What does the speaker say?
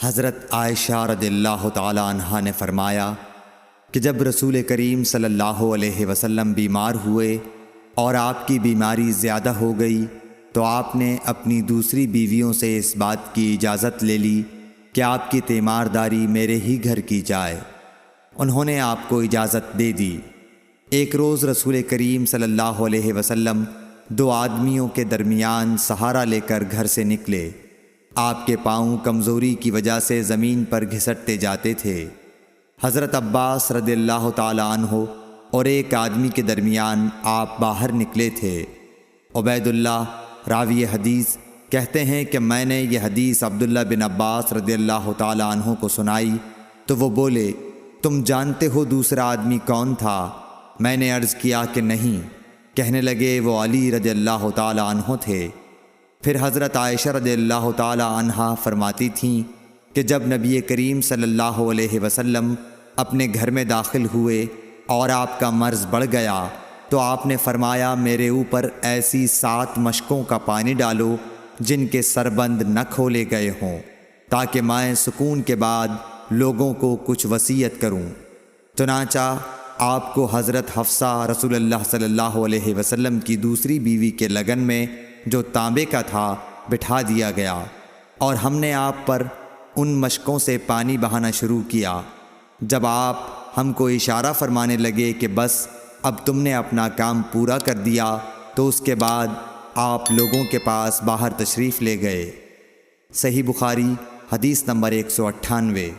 حضرت عائشہ رضی اللہ تعالی عنہا نے فرمایا کہ جب رسول کریم صلی اللہ علیہ وسلم بیمار ہوئے اور آپ کی بیماری زیادہ ہو گئی تو آپ نے اپنی دوسری بیویوں سے اس بات کی اجازت لے لی کہ آپ کی تیمارداری میرے ہی گھر کی جائے۔ انہوں نے آپ کو اجازت دے دی۔ ایک روز رسول کریم صلی اللہ علیہ وسلم دو آدمیوں کے درمیان سہارا لے کر گھر سے نکلے۔ آپ کے پاؤں کمزوری کی وجہ سے زمین پر گھسٹتے جاتے تھے۔ حضرت عباس رضی اللہ تعالی عنہ اور ایک آدمی کے درمیان آپ باہر نکلے تھے۔ عبید اللہ راوی حدیث کہتے ہیں کہ میں نے یہ حدیث عبداللہ بن عباس رضی اللہ تعالی عنہ کو سنائی تو وہ بولے، تم جانتے ہو دوسرا آدمی کون تھا؟ میں نے عرض کیا کہ نہیں۔ کہنے لگے وہ علی رضی اللہ تعالی عنہ تھے۔ پھر حضرت عائشہ رضی اللہ تعالی عنہا فرماتی تھیں کہ جب نبی کریم صلی اللہ علیہ وسلم اپنے گھر میں داخل ہوئے اور آپ کا مرض بڑھ گیا تو آپ نے فرمایا میرے اوپر ایسی 7 مشکوں کا پانی ڈالو جن کے سربند نہ کھولے گئے ہوں، تاکہ میں سکون کے بعد لوگوں کو کچھ وصیت کروں۔ چنانچہ آپ کو حضرت حفصہ رسول اللہ صلی اللہ علیہ وسلم کی دوسری بیوی کے لگن میں جو تانبے کا تھا بٹھا دیا گیا، اور ہم نے آپ پر ان مشکوں سے پانی بہانا شروع کیا۔ جب آپ ہم کو اشارہ فرمانے لگے کہ بس اب تم نے اپنا کام پورا کر دیا تو اس کے بعد آپ لوگوں کے پاس باہر تشریف لے گئے۔ صحیح بخاری حدیث نمبر 198۔